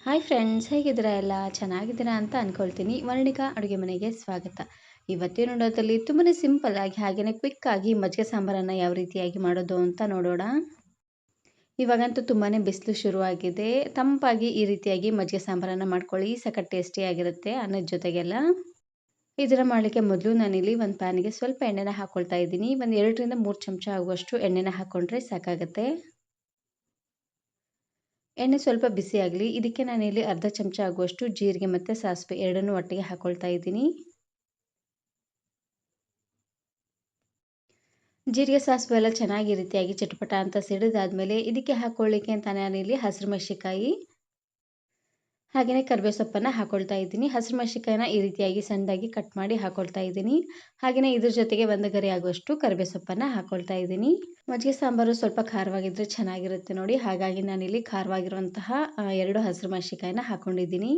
Hi friends, ಹೇಗಿದ್ದೀರಾ? ಎಲ್ಲ ಚೆನ್ನಾಗಿದ್ದೀರಾ ಅಂತ ಅಂದ್ಕೊಳ್ತೀನಿ. ವರ್ಣಿಕಾ ಅಡುಗೆ ಮನೆಗೆ ಸ್ವಾಗತ. ಇವತ್ತಿನ ವಿಡಿಯೋದಲ್ಲಿ ತುಂಬಾ ಸಿಂಪಲ್ ಆಗಿ ಹಾಗೆಯೇ ಕ್ವಿಕ್ ಆಗಿ ಮಜ್ಜಿಗೆ ಸಾಂಬಾರನ್ನು ಯಾವ ರೀತಿಯಾಗಿ ಮಾಡೋದು ಅಂತ ನೋಡೋಣ. ಇವಾಗಂತೂ ತುಂಬಾ ಬಿಸಿಲು ಶುರುವಾಗಿದೆ. ತಂಪಾಗಿ ಈ ರೀತಿಯಾಗಿ ಮಜ್ಜಿಗೆ ಸಾಂಬಾರನ್ನು ಮಾಡ್ಕೊಳ್ಳಿ, ಸಖತ್ ಟೇಸ್ಟಿಯಾಗಿರುತ್ತೆ ಅನ್ನದ ಜೊತೆಗೆಲ್ಲ. ಇದರ ಮಾಡಲಿಕ್ಕೆ ಮೊದಲು ನಾನಿಲ್ಲಿ ಒಂದು ಪ್ಯಾನಿಗೆ ಸ್ವಲ್ಪ ಎಣ್ಣೆನ ಹಾಕ್ಕೊಳ್ತಾ ಇದ್ದೀನಿ. ಒಂದು 2 ರಿಂದ 3 ಚಮಚ ಆಗುವಷ್ಟು ಎಣ್ಣೆನ ಹಾಕ್ಕೊಂಡ್ರೆ ಸಾಕಾಗುತ್ತೆ. ಎಣ್ಣೆ ಸ್ವಲ್ಪ ಬಿಸಿ ಆಗಲಿ. ಇದಕ್ಕೆ ನಾನಿಲ್ಲಿ ಅರ್ಧ ಚಮಚ ಆಗುವಷ್ಟು ಜೀರಿಗೆ ಮತ್ತು ಸಾಸಿವೆ ಎರಡನ್ನೂ ಒಟ್ಟಿಗೆ ಹಾಕ್ಕೊಳ್ತಾ ಇದ್ದೀನಿ. ಜೀರಿಗೆ ಸಾಸಿವೆ ಎಲ್ಲ ಚೆನ್ನಾಗಿ ಈ ರೀತಿಯಾಗಿ ಚಟಪಟ ಅಂತ ಸಿಡಿದಾದ್ಮೇಲೆ ಇದಕ್ಕೆ ಹಾಕ್ಕೊಳ್ಳಿಕ್ಕೆ ಅಂತ ನಾನಿಲ್ಲಿ ಹಸಿರು ಮೆಣಸಿನಕಾಯಿ ಹಾಗೆಯೇ ಕರಿಬೇವು ಸೊಪ್ಪನ್ನು ಹಾಕ್ಕೊಳ್ತಾ ಇದ್ದೀನಿ. ಹಸಿರು ಮೆಣಸಿನಕಾಯಿನ ಈ ರೀತಿಯಾಗಿ ಸಣ್ಣದಾಗಿ ಕಟ್ ಮಾಡಿ ಹಾಕ್ಕೊಳ್ತಾ ಇದ್ದೀನಿ. ಹಾಗೆಯೇ ಇದ್ರ ಜೊತೆಗೆ ಒಂದು ಗರಿ ಆಗುವಷ್ಟು ಕರಿಬೇವು ಸೊಪ್ಪನ್ನು ಹಾಕ್ಕೊಳ್ತಾ ಇದ್ದೀನಿ. ಮಜ್ಜಿಗೆ ಸಾಂಬಾರು ಸ್ವಲ್ಪ ಖಾರವಾಗಿದ್ದರೆ ಚೆನ್ನಾಗಿರುತ್ತೆ ನೋಡಿ. ಹಾಗಾಗಿ ನಾನಿಲ್ಲಿ ಖಾರವಾಗಿರುವಂತಹ 2 ಹಸಿರು ಮೆಣಸಿನಕಾಯಿನ ಹಾಕ್ಕೊಂಡಿದ್ದೀನಿ.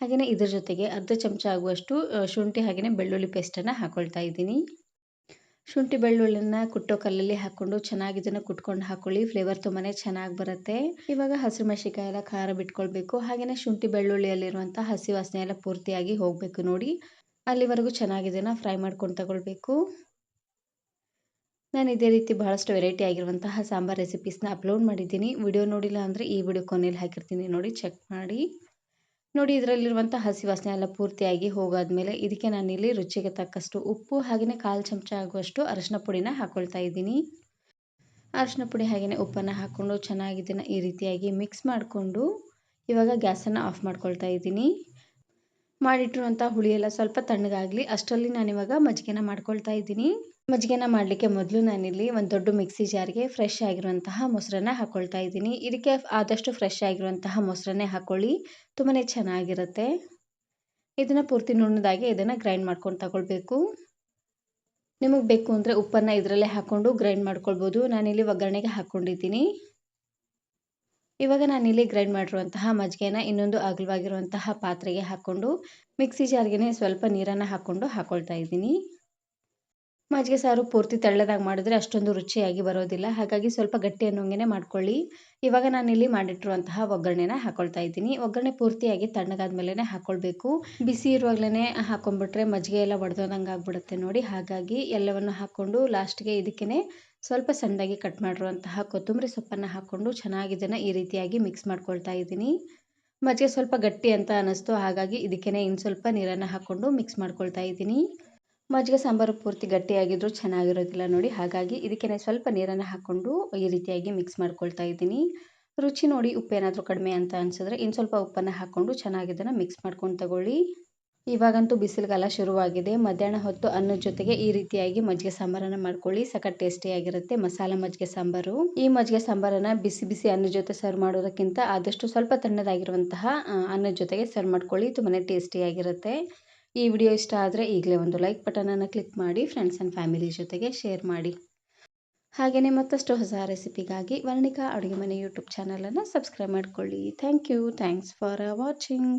ಹಾಗೆಯೇ ಇದ್ರ ಜೊತೆಗೆ ಅರ್ಧ ಚಮಚ ಆಗುವಷ್ಟು ಶುಂಠಿ ಹಾಗೆಯೇ ಬೆಳ್ಳುಳ್ಳಿ ಪೇಸ್ಟನ್ನು ಹಾಕ್ಕೊಳ್ತಾ ಇದ್ದೀನಿ. ಶುಂಠಿ ಬೆಳ್ಳುಳ್ಳಿನ ಕುಟ್ಟೋ ಕಲ್ಲಲ್ಲಿ ಹಾಕ್ಕೊಂಡು ಚೆನ್ನಾಗಿ ಇದನ್ನು ಕುಟ್ಕೊಂಡು ಹಾಕ್ಕೊಳ್ಳಿ. ಫ್ಲೇವರ್ ತುಂಬಾ ಚೆನ್ನಾಗಿ ಬರುತ್ತೆ. ಇವಾಗ ಹಸಿರು ಮೆಣಸಿನಕಾಯಿ ಎಲ್ಲ ಖಾರ ಬಿಟ್ಕೊಳ್ಬೇಕು. ಹಾಗೆಯೇ ಶುಂಠಿ ಬೆಳ್ಳುಳ್ಳಿಯಲ್ಲಿರುವಂಥ ಹಸಿ ವಾಸನೆ ಎಲ್ಲ ಪೂರ್ತಿಯಾಗಿ ಹೋಗಬೇಕು ನೋಡಿ. ಅಲ್ಲಿವರೆಗೂ ಚೆನ್ನಾಗಿ ಇದನ್ನು ಫ್ರೈ ಮಾಡ್ಕೊಂಡು ತಗೊಳ್ಬೇಕು. ನಾನು ಇದೇ ರೀತಿ ಬಹಳಷ್ಟು ವೆರೈಟಿ ಆಗಿರುವಂತಹ ಸಾಂಬಾರ್ ರೆಸಿಪೀಸ್ನ ಅಪ್ಲೋಡ್ ಮಾಡಿದ್ದೀನಿ. ವಿಡಿಯೋ ನೋಡಿಲ್ಲ ಅಂದರೆ ಈ ವಿಡಿಯೋ ಕೊನೆಯಲ್ಲಿ ಹಾಕಿರ್ತೀನಿ ನೋಡಿ, ಚೆಕ್ ಮಾಡಿ. ನೋಡಿ, ಇದರಲ್ಲಿರುವಂಥ ಹಸಿ ವಾಸನೆ ಎಲ್ಲ ಪೂರ್ತಿಯಾಗಿ ಹೋಗಾದ್ಮೇಲೆ ಇದಕ್ಕೆ ನಾನಿಲ್ಲಿ ರುಚಿಗೆ ತಕ್ಕಷ್ಟು ಉಪ್ಪು ಹಾಗೆಯೇ 1/4 ಚಮಚ ಆಗುವಷ್ಟು ಅರಿಶಿನ ಪುಡಿನ ಹಾಕ್ಕೊಳ್ತಾ ಇದ್ದೀನಿ. ಅರಿಶಿನ ಪುಡಿ ಹಾಗೆಯೇ ಉಪ್ಪನ್ನು ಹಾಕ್ಕೊಂಡು ಚೆನ್ನಾಗಿ ಇದನ್ನು ಈ ರೀತಿಯಾಗಿ ಮಿಕ್ಸ್ ಮಾಡಿಕೊಂಡು ಇವಾಗ ಗ್ಯಾಸನ್ನು ಆಫ್ ಮಾಡ್ಕೊಳ್ತಾ ಇದ್ದೀನಿ. ಮಾಡಿಟ್ಟಿರುವಂಥ ಹುಳಿ ಎಲ್ಲ ಸ್ವಲ್ಪ ತಣ್ಣಗಾಗಲಿ ಅಷ್ಟರಲ್ಲಿ ನಾನಿವಾಗ ಮಜ್ಜಿಗೆನ ಮಾಡ್ಕೊಳ್ತಾ ಇದ್ದೀನಿ. ಮಜ್ಜಿಗೆನ ಮಾಡಲಿಕ್ಕೆ ಮೊದಲು ನಾನಿಲ್ಲಿ ಒಂದು ದೊಡ್ಡ ಮಿಕ್ಸಿ ಜಾರ್ಗೆ ಫ್ರೆಶ್ ಆಗಿರುವಂತಹ ಮೊಸರನ್ನ ಹಾಕ್ಕೊಳ್ತಾ ಇದ್ದೀನಿ. ಇದಕ್ಕೆ ಆದಷ್ಟು ಫ್ರೆಶ್ ಆಗಿರುವಂತಹ ಮೊಸರನ್ನೇ ಹಾಕ್ಕೊಳ್ಳಿ, ತುಂಬಾ ಚೆನ್ನಾಗಿರುತ್ತೆ. ಇದನ್ನು ಪೂರ್ತಿ ನುಣ್ಣದಾಗಿ ಇದನ್ನು ಗ್ರೈಂಡ್ ಮಾಡ್ಕೊಂಡು ತಗೊಳ್ಬೇಕು. ನಿಮಗೆ ಬೇಕು ಅಂದರೆ ಉಪ್ಪನ್ನು ಇದರಲ್ಲೇ ಹಾಕ್ಕೊಂಡು ಗ್ರೈಂಡ್ ಮಾಡ್ಕೊಳ್ಬೋದು. ನಾನಿಲ್ಲಿ ಒಗ್ಗರಣೆಗೆ ಹಾಕ್ಕೊಂಡಿದ್ದೀನಿ. ಇವಾಗ ನಾನಿಲ್ಲಿ ಗ್ರೈಂಡ್ ಮಾಡಿರುವಂತಹ ಮಜ್ಜಿಗೆನ ಇನ್ನೊಂದು ಅಗಲವಾಗಿರುವಂತಹ ಪಾತ್ರೆಗೆ ಹಾಕ್ಕೊಂಡು ಮಿಕ್ಸಿ ಜಾರ್ಗೆ ಸ್ವಲ್ಪ ನೀರನ್ನು ಹಾಕ್ಕೊಳ್ತಾ ಇದ್ದೀನಿ. ಮಜ್ಜಿಗೆ ಸಾರು ಪೂರ್ತಿ ತೆಳ್ಳದಾಗಿ ಮಾಡಿದ್ರೆ ಅಷ್ಟೊಂದು ರುಚಿಯಾಗಿ ಬರೋದಿಲ್ಲ. ಹಾಗಾಗಿ ಸ್ವಲ್ಪ ಗಟ್ಟಿ ಅನ್ನೋಂಗೆ ಮಾಡ್ಕೊಳ್ಳಿ. ಇವಾಗ ನಾನಿಲ್ಲಿ ಮಾಡಿಟ್ಟಿರುವಂತಹ ಒಗ್ಗರಣೆನ ಹಾಕ್ಕೊಳ್ತಾ ಇದ್ದೀನಿ. ಒಗ್ಗರಣೆ ಪೂರ್ತಿಯಾಗಿ ತಣ್ಣಗಾದ ಮೇಲೇ ಹಾಕ್ಕೊಳ್ಬೇಕು. ಬಿಸಿ ಇರುವಾಗಲೇ ಹಾಕ್ಕೊಂಡ್ಬಿಟ್ರೆ ಮಜ್ಜಿಗೆ ಎಲ್ಲ ಒಡೆದೋದಂಗೆ ಆಗ್ಬಿಡುತ್ತೆ ನೋಡಿ. ಹಾಗಾಗಿ ಎಲ್ಲವನ್ನು ಹಾಕ್ಕೊಂಡು ಲಾಸ್ಟ್ಗೆ ಇದಕ್ಕೆ ಸ್ವಲ್ಪ ಸಣ್ಣದಾಗಿ ಕಟ್ ಮಾಡಿರುವಂತಹ ಕೊತ್ತಂಬರಿ ಸೊಪ್ಪನ್ನು ಹಾಕ್ಕೊಂಡು ಚೆನ್ನಾಗಿ ಇದನ್ನು ಈ ರೀತಿಯಾಗಿ ಮಿಕ್ಸ್ ಮಾಡ್ಕೊಳ್ತಾ ಇದ್ದೀನಿ. ಮಜ್ಜಿಗೆ ಸ್ವಲ್ಪ ಗಟ್ಟಿ ಅಂತ ಅನ್ನಿಸ್ತು, ಹಾಗಾಗಿ ಇದಕ್ಕೆ ಇನ್ನು ಸ್ವಲ್ಪ ನೀರನ್ನು ಹಾಕ್ಕೊಂಡು ಮಿಕ್ಸ್ ಮಾಡ್ಕೊಳ್ತಾ ಇದ್ದೀನಿ. ಮಜ್ಜಿಗೆ ಸಾಂಬಾರು ಪೂರ್ತಿ ಗಟ್ಟಿಯಾಗಿದ್ರೂ ಚೆನ್ನಾಗಿರೋದಿಲ್ಲ ನೋಡಿ. ಹಾಗಾಗಿ ಇದಕ್ಕೆ ಸ್ವಲ್ಪ ನೀರನ್ನು ಹಾಕ್ಕೊಂಡು ಈ ರೀತಿಯಾಗಿ ಮಿಕ್ಸ್ ಮಾಡ್ಕೊಳ್ತಾ ಇದ್ದೀನಿ. ರುಚಿ ನೋಡಿ ಉಪ್ಪೇನಾದರೂ ಕಡಿಮೆ ಅಂತ ಅನಿಸಿದ್ರೆ ಇನ್ನು ಸ್ವಲ್ಪ ಉಪ್ಪನ್ನು ಹಾಕ್ಕೊಂಡು ಚೆನ್ನಾಗಿ ಇದನ್ನು ಮಿಕ್ಸ್ ಮಾಡ್ಕೊಂಡು ತಗೊಳ್ಳಿ. ಇವಾಗಂತೂ ಬಿಸಿಲುಗಾಲ ಶುರುವಾಗಿದೆ. ಮಧ್ಯಾಹ್ನ ಹೊತ್ತು ಅನ್ನದ ಜೊತೆಗೆ ಈ ರೀತಿಯಾಗಿ ಮಜ್ಜಿಗೆ ಸಾಂಬಾರನ್ನು ಮಾಡ್ಕೊಳ್ಳಿ, ಸಖತ್ ಟೇಸ್ಟಿಯಾಗಿರುತ್ತೆ ಮಸಾಲೆ ಮಜ್ಜಿಗೆ ಸಾಂಬಾರು. ಈ ಮಜ್ಜಿಗೆ ಸಾಂಬಾರನ್ನು ಬಿಸಿ ಬಿಸಿ ಅನ್ನದ ಜೊತೆ ಸರ್ವ್ ಮಾಡೋದಕ್ಕಿಂತ ಆದಷ್ಟು ಸ್ವಲ್ಪ ತಣ್ಣದಾಗಿರುವಂತಹ ಅನ್ನದ ಜೊತೆಗೆ ಸರ್ವ್ ಮಾಡ್ಕೊಳ್ಳಿ, ತುಂಬಾ ಟೇಸ್ಟಿಯಾಗಿರುತ್ತೆ. ಈ ವಿಡಿಯೋ ಇಷ್ಟ ಆದರೆ ಈಗಲೇ ಒಂದು ಲೈಕ್ ಬಟನನ್ನು ಕ್ಲಿಕ್ ಮಾಡಿ, ಫ್ರೆಂಡ್ಸ್ ಆ್ಯಂಡ್ ಫ್ಯಾಮಿಲಿ ಜೊತೆಗೆ ಶೇರ್ ಮಾಡಿ. ಹಾಗೆಯೇ ಮತ್ತಷ್ಟು ಹೊಸ ರೆಸಿಪಿಗಾಗಿ ವರ್ಣಿಕಾ ಅಡುಗೆ ಮನೆ ಯೂಟ್ಯೂಬ್ ಚಾನಲನ್ನು ಸಬ್ಸ್ಕ್ರೈಬ್ ಮಾಡ್ಕೊಳ್ಳಿ. Thanks for watching.